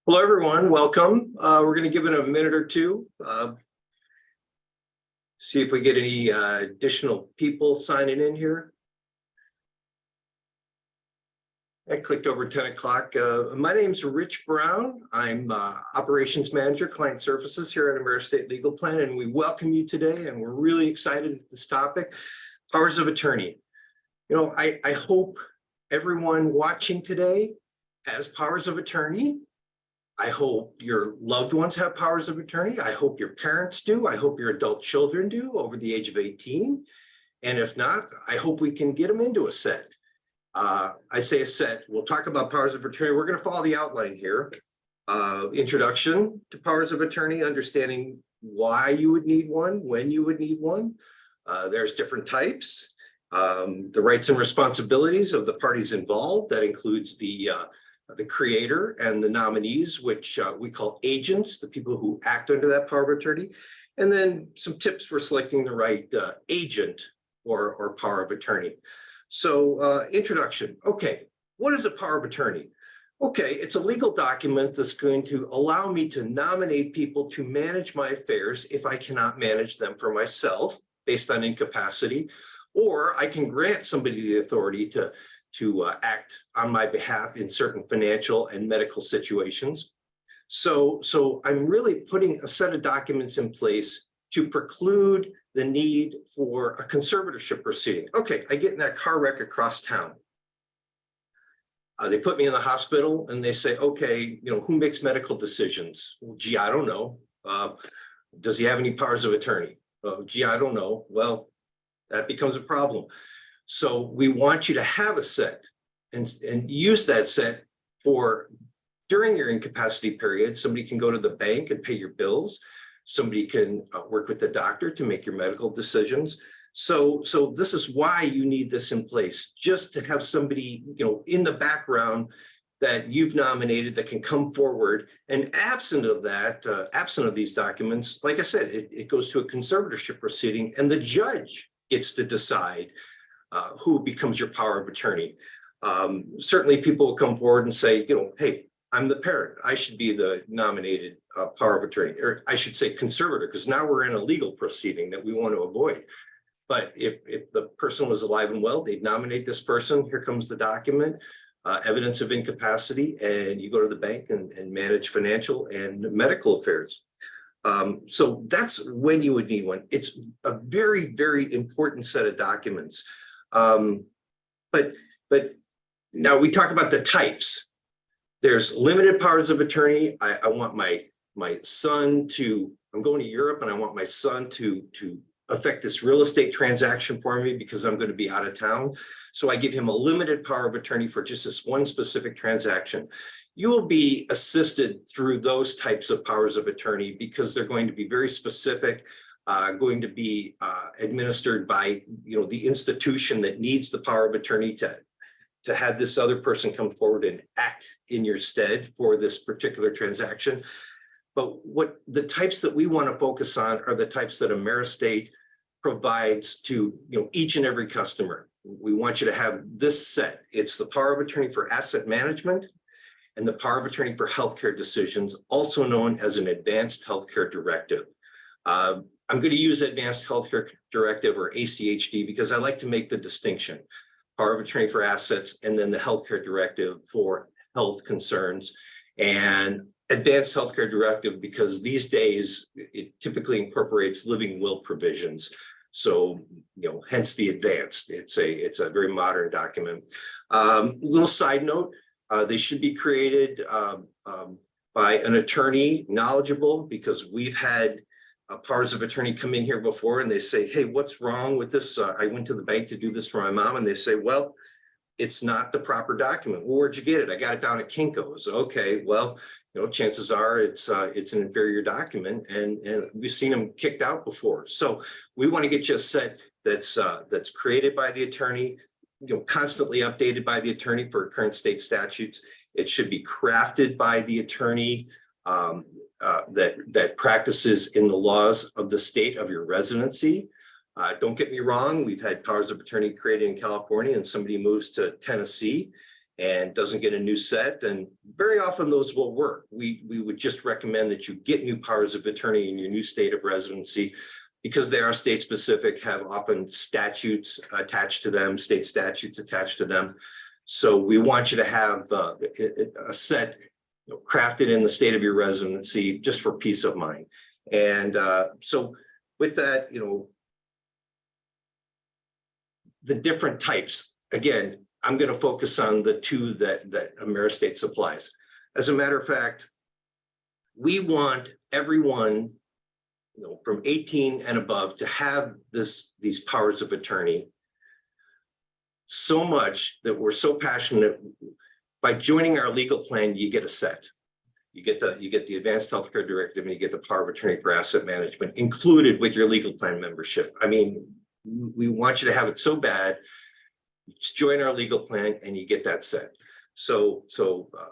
Hello, everyone. Welcome. We're going to give it a minute or two. See if we get any additional people signing in here. I clicked over 10 o'clock. My name's Rich Brown. I'm Operations Manager, Client Services here at AmeriEstate Legal Plan, and we welcome you today, and we're really excited at this topic, powers of attorney. You know, I hope everyone watching today has powers of attorney. I hope your loved ones have powers of attorney. I hope your parents do. I hope your adult children do over the age of 18. And if not, I hope we can get them into a set. I say a set. We'll talk about powers of attorney. We're going to follow the outline here. Introduction to powers of attorney, understanding why you would need one, when you would need one. There's different types. The rights and responsibilities of the parties involved. That includes the creator and the nominees, which we call agents, the people who act under that power of attorney, and then some tips for selecting the right agent or power of attorney. So introduction. Okay, what is a power of attorney? Okay, it's a legal document that's going to allow me to nominate people to manage my affairs if I cannot manage them for myself based on incapacity, or I can grant somebody the authority to act on my behalf in certain financial and medical situations. So I'm really putting a set of documents in place to preclude the need for a conservatorship proceeding. Okay, I get in that car wreck across town. They put me in the hospital and they say, okay, you know, who makes medical decisions? Well, gee, I don't know. Does he have any powers of attorney? Gee, I don't know. Well, that becomes a problem. So we want you to have a set and use that set for during your incapacity period. Somebody can go to the bank and pay your bills. Somebody can work with the doctor to make your medical decisions. So this is why you need this in place, just to have somebody, you know, in the background that you've nominated that can come forward. And absent of that, absent of these documents, like I said, it goes to a conservatorship proceeding and the judge gets to decide who becomes your power of attorney. Certainly people will come forward and say, you know, hey, I'm the parent. I should be the nominated power of attorney, or I should say conservator, because now we're in a legal proceeding that we want to avoid. But if the person was alive and well, they'd nominate this person. Here comes the document, evidence of incapacity, and you go to the bank and manage financial and medical affairs. So that's when you would need one. It's a very, very important set of documents. But now we talk about the types. There's limited powers of attorney. I want my son to, I'm going to Europe and I want my son to affect this real estate transaction for me because I'm going to be out of town. So I give him a limited power of attorney for just this one specific transaction. You will be assisted through those types of powers of attorney because they're going to be very specific, going to be administered by, you know, the institution that needs the power of attorney to have this other person come forward and act in your stead for this particular transaction. But what the types that we want to focus on are the types that AmeriEstate provides to, you know, each and every customer. We want you to have this set. It's the power of attorney for asset management and the power of attorney for healthcare decisions, also known as an advanced healthcare directive. I'm going to use advanced healthcare directive or ACHD because I like to make the distinction. Power of attorney for assets, and then the healthcare directive for health concerns, and advanced healthcare directive because these days it typically incorporates living will provisions. So, you know, hence the advanced. It's a very modern document. Little side note, they should be created by an attorney knowledgeable, because we've had powers of attorney come in here before and they say, hey, what's wrong with this? I went to the bank to do this for my mom, and they say, well, it's not the proper document. Well, where'd you get it? I got it down at Kinko's. Okay, well, you know, chances are it's an inferior document, and we've seen them kicked out before. So we want to get you a set that's created by the attorney, you know, constantly updated by the attorney for current state statutes. It should be crafted by the attorney that practices in the laws of the state of your residency. Don't get me wrong, we've had powers of attorney created in California and somebody moves to Tennessee and doesn't get a new set, and very often those will work. We would just recommend that you get new powers of attorney in your new state of residency, because they are state specific, have often statutes attached to them, state statutes attached to them. So we want you to have a set crafted in the state of your residency, just for peace of mind. And so with that, the different types, again, I'm going to focus on the two that AmeriEstate supplies. As a matter of fact, we want everyone from 18 and above to have these powers of attorney so much that we're so passionate. By joining our legal plan, you get a set. You get the advanced healthcare directive, and you get the power of attorney for asset management included with your legal plan membership. I mean, we want you to have it so bad. Just join our legal plan and you get that set. So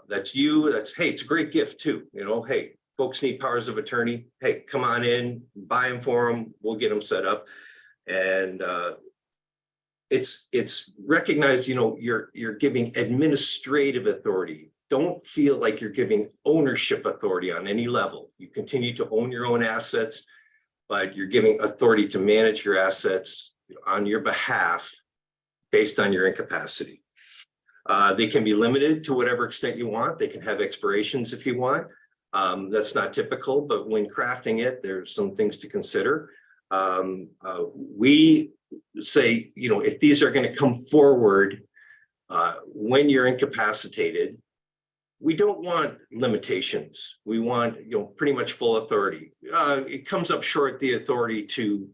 that's you. Hey, it's a great gift too. Hey, folks need powers of attorney. Hey, come on in, buy them for them. We'll get them set up. And it's recognized, you're giving administrative authority. Don't feel like you're giving ownership authority on any level. You continue to own your own assets, but you're giving authority to manage your assets on your behalf based on your incapacity. They can be limited to whatever extent you want. They can have expirations if you want. That's not typical, but when crafting it, there's some things to consider. We say, if these are going to come forward when you're incapacitated, we don't want limitations. We want, pretty much full authority. It comes up short the authority to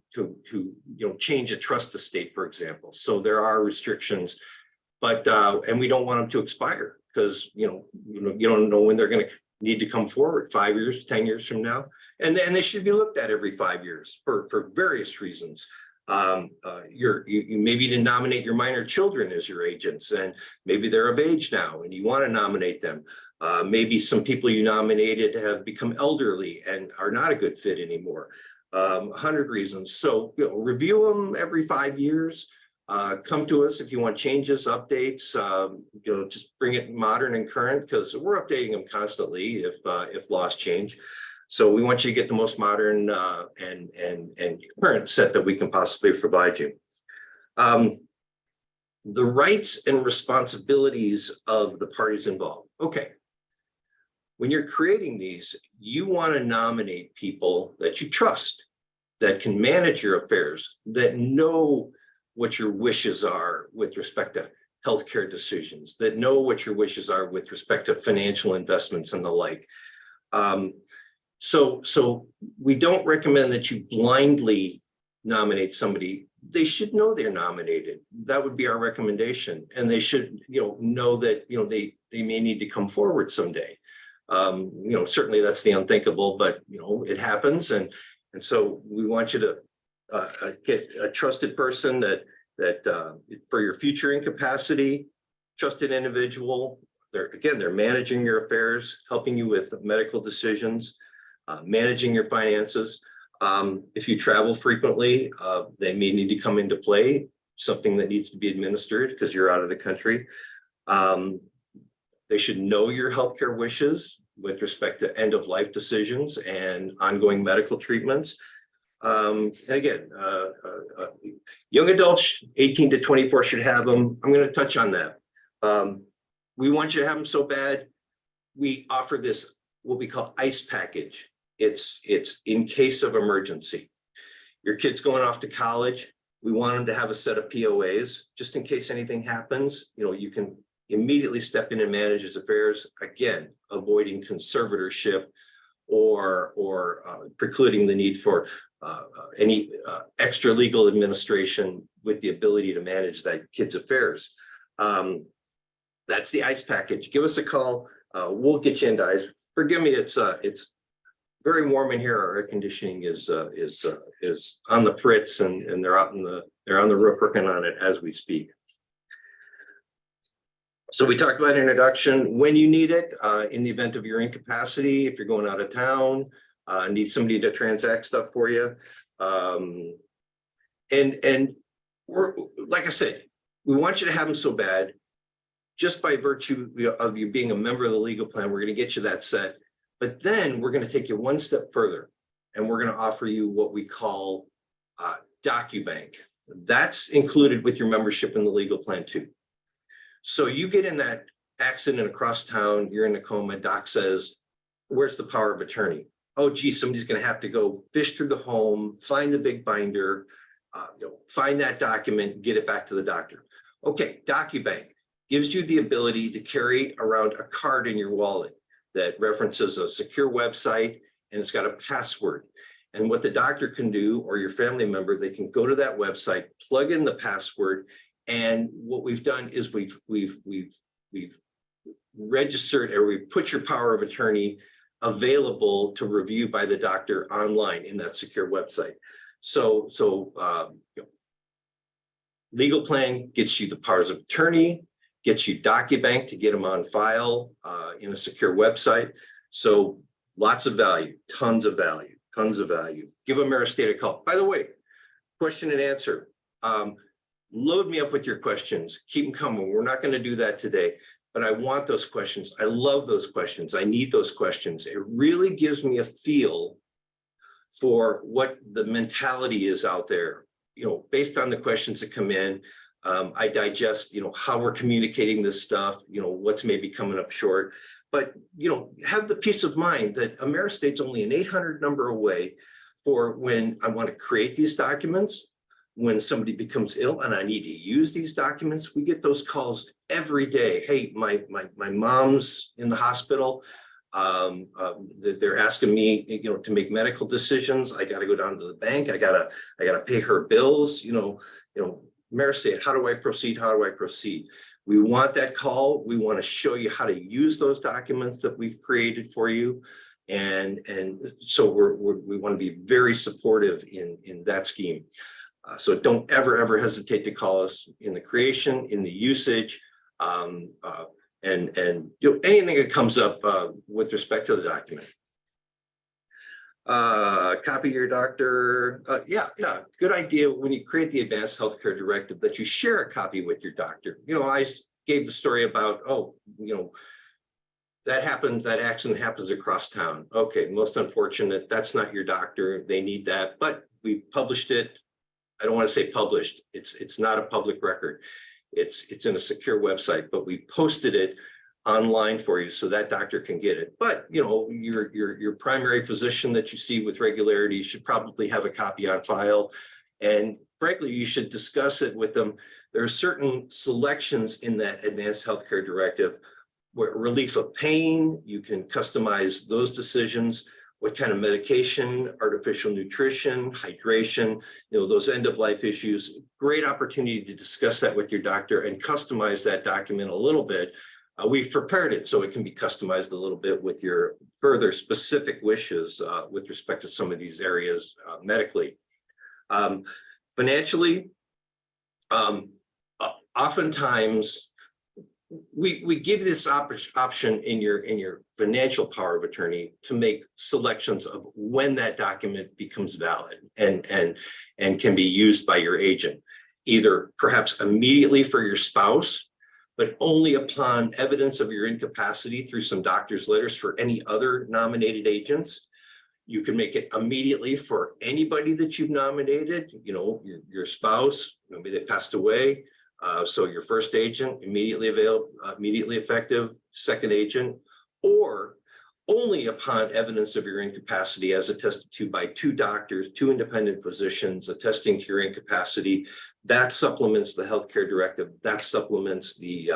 change a trust estate, for example. So there are restrictions, but and we don't want them to expire, because you don't know when they're going to need to come forward, 5 years, 10 years from now, and they should be looked at every 5 years for various reasons. You maybe to nominate your minor children as your agents, and maybe they're of age now and you want to nominate them. Maybe some people you nominated have become elderly and are not a good fit anymore. 100 reasons. So review them every 5 years. Come to us if you want changes, updates. Just bring it modern and current, because we're updating them constantly if laws change. So we want you to get the most modern and current set that we can possibly provide you. The rights and responsibilities of the parties involved. Okay. When you're creating these, you want to nominate people that you trust, that can manage your affairs, that know what your wishes are with respect to healthcare decisions, that know what your wishes are with respect to financial investments and the like. So we don't recommend that you blindly nominate somebody. They should know they're nominated. That would be our recommendation. And they should, know that, they may need to come forward someday. Certainly that's the unthinkable, but, it happens. And so we want you to get a trusted person that for your future incapacity, trusted individual. They're managing your affairs, helping you with medical decisions, managing your finances. If you travel frequently, they may need to come into play, something that needs to be administered because you're out of the country. They should know your healthcare wishes with respect to end of life decisions and ongoing medical treatments. And again, young adults, 18 to 24 should have them. I'm going to touch on that. We want you to have them so bad. We offer this, what we call ICE package. It's in case of emergency. Your kid's going off to college. We want them to have a set of POAs just in case anything happens. You can immediately step in and manage his affairs. Again, avoiding conservatorship or precluding the need for any extra legal administration with the ability to manage that kid's affairs. That's the ICE package. Give us a call. We'll get you into ICE. Forgive me, it's very warm in here. Our air conditioning is on the fritz, and they're on the roof working on it as we speak. So we talked about introduction, when you need it, in the event of your incapacity, if you're going out of town, need somebody to transact stuff for you. And we're, like I said, we want you to have them so bad. just by virtue of you being a member of the legal plan, we're going to get you that set. But then we're going to take you one step further, and we're going to offer you what we call DocuBank. That's included with your membership in the legal plan too. So you get in that accident across town, you're in a coma, doc says, where's the power of attorney? Oh, gee, somebody's going to have to go fish through the home, find the big binder, find that document, get it back to the doctor. Okay, DocuBank gives you the ability to carry around a card in your wallet that references a secure website, and it's got a password. And what the doctor can do, or your family member, they can go to that website, plug in the password, and what we've done is we've registered, or we've put your power of attorney available to review by the doctor online in that secure website. So legal plan gets you the powers of attorney, gets you DocuBank to get them on file in a secure website. So lots of value, tons of value, tons of value. Give AmeriEstate a call. By the way, question and answer. Load me up with your questions. Keep them coming. We're not going to do that today, but I want those questions. I love those questions. I need those questions. It really gives me a feel for what the mentality is out there. Based on the questions that come in, I digest, how we're communicating this stuff, what's maybe coming up short. But, have the peace of mind that AmeriEstate's only an 800 number away for when I want to create these documents, when somebody becomes ill and I need to use these documents. We get those calls every day. Hey, my mom's in the hospital. They're asking me, to make medical decisions. I got to go down to the bank. I gotta pay her bills. AmeriEstate, how do I proceed? How do I proceed? We want that call. We want to show you how to use those documents that we've created for you. And so we want to be very supportive in that scheme. So don't ever hesitate to call us in the creation, in the usage, and anything that comes up with respect to the document. Copy your doctor. Yeah, good idea when you create the advanced healthcare directive that you share a copy with your doctor. I gave the story about, that accident happens across town. Okay, most unfortunate, that's not your doctor. They need that, but we published it. I don't want to say published. It's not a public record. It's in a secure website, but we posted it online for you so that doctor can get it. But your primary physician that you see with regularity should probably have a copy on file, and frankly you should discuss it with them. There are certain selections in that advanced healthcare directive where relief of pain, you can customize those decisions, what kind of medication, artificial nutrition, hydration, those end-of-life issues. Great opportunity to discuss that with your doctor and customize that document a little bit. We've prepared it so it can be customized a little bit with your further specific wishes with respect to some of these areas medically. Financially, oftentimes we give this option in your financial power of attorney to make selections of when that document becomes valid and can be used by your agent, either perhaps immediately for your spouse, but only upon evidence of your incapacity through some doctor's letters for any other nominated agents. You can make it immediately for anybody that you've nominated, your spouse, maybe they passed away. So your first agent, immediately effective, second agent, or only upon evidence of your incapacity as attested to by two doctors, two independent physicians attesting to your incapacity. That supplements the healthcare directive. That supplements the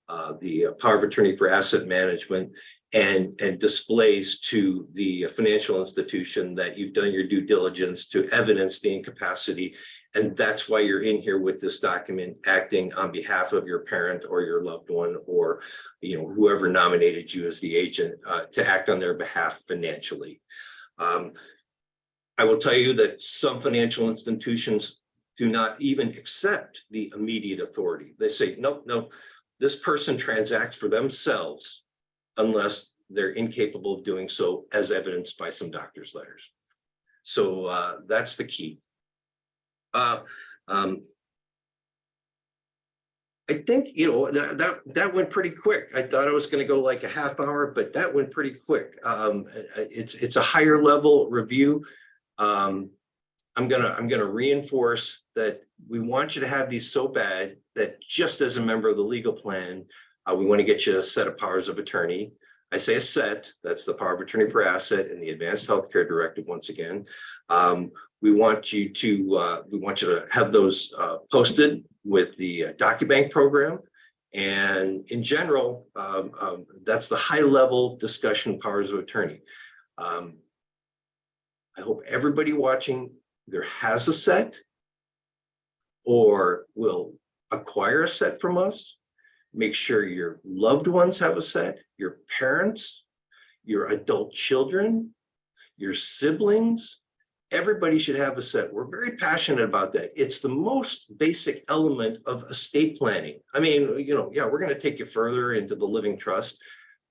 power of attorney for asset management and displays to the financial institution that you've done your due diligence to evidence the incapacity. And that's why you're in here with this document, acting on behalf of your parent or your loved one, or whoever nominated you as the agent to act on their behalf financially. I will tell you that some financial institutions do not even accept the immediate authority. They say, no, this person transacts for themselves unless they're incapable of doing so, as evidenced by some doctor's letters. So that's the key. I think, that went pretty quick. I thought it was going to go like a half hour, but that went pretty quick. It's a higher level review. I'm gonna reinforce that we want you to have these so bad that just as a member of the legal plan, we want to get you a set of powers of attorney. I say a set, that's the power of attorney per asset and the advanced healthcare directive once again. We want you to have those posted with the DocuBank program. And in general, that's the high level discussion powers of attorney. I hope everybody watching either has a set or will acquire a set from us. Make sure your loved ones have a set, your parents, your adult children, your siblings. Everybody should have a set. We're very passionate about that. It's the most basic element of estate planning. I mean, yeah, we're going to take you further into the living trust,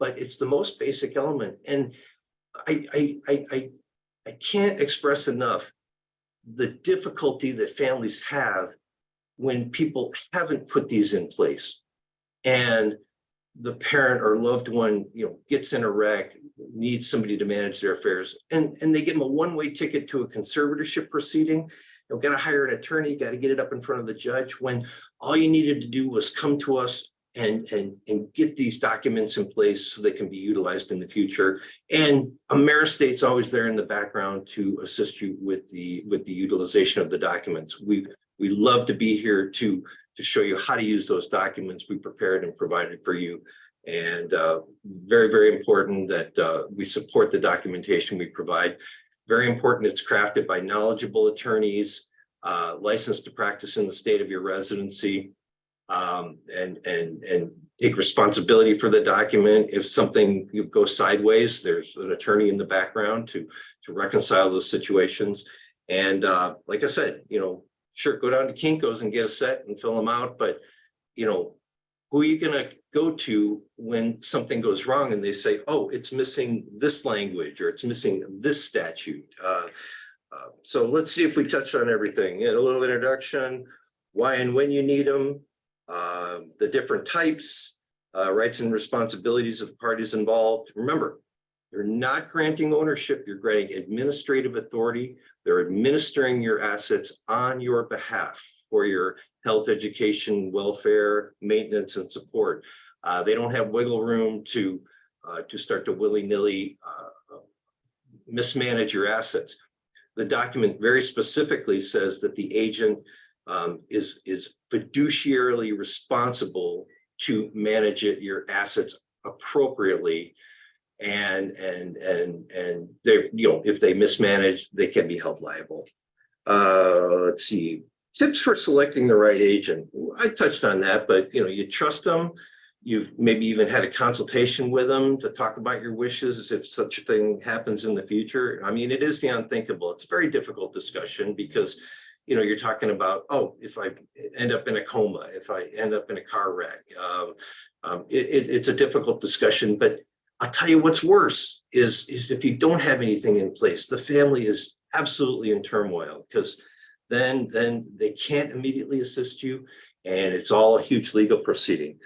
but it's the most basic element. And I can't express enough the difficulty that families have when people haven't put these in place. And the parent or loved one, gets in a wreck, needs somebody to manage their affairs, and they give them a one-way ticket to a conservatorship proceeding. You've got to hire an attorney, got to get it up in front of the judge, when all you needed to do was come to us and get these documents in place so they can be utilized in the future. And AmeriEstate's always there in the background to assist you with the utilization of the documents. We love to be here to show you how to use those documents we prepared and provided for you. And very, very important that we support the documentation we provide. Very important, it's crafted by knowledgeable attorneys, licensed to practice in the state of your residency, and take responsibility for the document. If something goes sideways, there's an attorney in the background to reconcile those situations. And like I said, sure, go down to Kinko's and get a set and fill them out, but who are you going to go to when something goes wrong and they say, oh, it's missing this language or it's missing this statute? So let's see if we touched on everything. A little introduction, why and when you need them, the different types, rights and responsibilities of the parties involved. Remember, you're not granting ownership, you're granting administrative authority. They're administering your assets on your behalf for your health, education, welfare, maintenance, and support. They don't have wiggle room to start to willy-nilly mismanage your assets. The document very specifically says that the agent is fiduciarily responsible to manage your assets appropriately. And they, if they mismanage, they can be held liable. Let's see, tips for selecting the right agent. I touched on that, but you trust them. You've maybe even had a consultation with them to talk about your wishes if such a thing happens in the future. I mean, it is the unthinkable. It's a very difficult discussion because you're talking about, oh, if I end up in a coma, if I end up in a car wreck, it's a difficult discussion. But I'll tell you what's worse is if you don't have anything in place, the family is absolutely in turmoil because then they can't immediately assist you, and it's all a huge legal proceeding.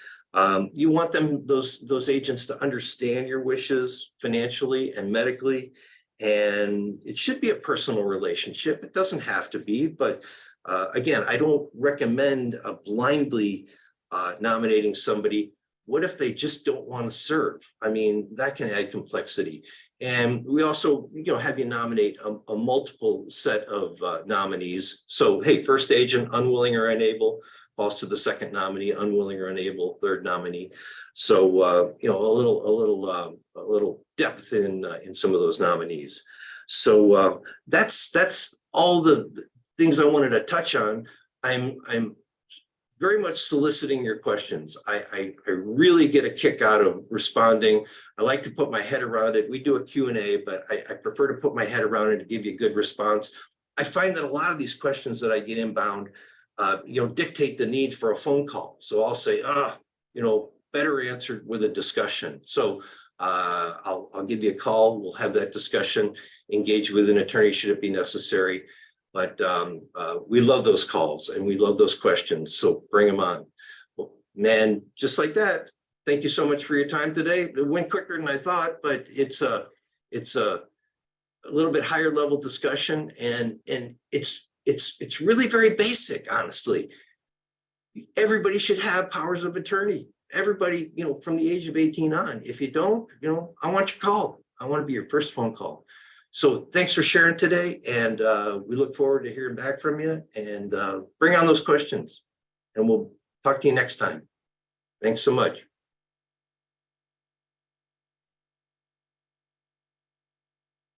You want those agents to understand your wishes financially and medically, and it should be a personal relationship. It doesn't have to be, but again, I don't recommend blindly nominating somebody. What if they just don't want to serve? I mean, that can add complexity. And we also, have you nominate a multiple set of nominees. So, hey, first agent, unwilling or unable, falls to the second nominee, unwilling or unable, third nominee. So, a little depth in some of those nominees. So that's all the things I wanted to touch on. I'm very much soliciting your questions. I really get a kick out of responding. I like to put my head around it. We do a Q&A, but I prefer to put my head around it to give you a good response. I find that a lot of these questions that I get inbound, dictate the need for a phone call. So I'll say, better answered with a discussion. So I'll give you a call. We'll have that discussion, engage with an attorney should it be necessary. But we love those calls and we love those questions. So bring them on. Well, Man, just like that. Thank you so much for your time today. It went quicker than I thought, but it's a little bit higher level discussion, and it's really very basic, honestly. Everybody should have powers of attorney. Everybody, from the age of 18 on. If you don't, I want your call. I want to be your first phone call. So thanks for sharing today, and we look forward to hearing back from you, and bring on those questions, and we'll talk to you next time. Thanks so much.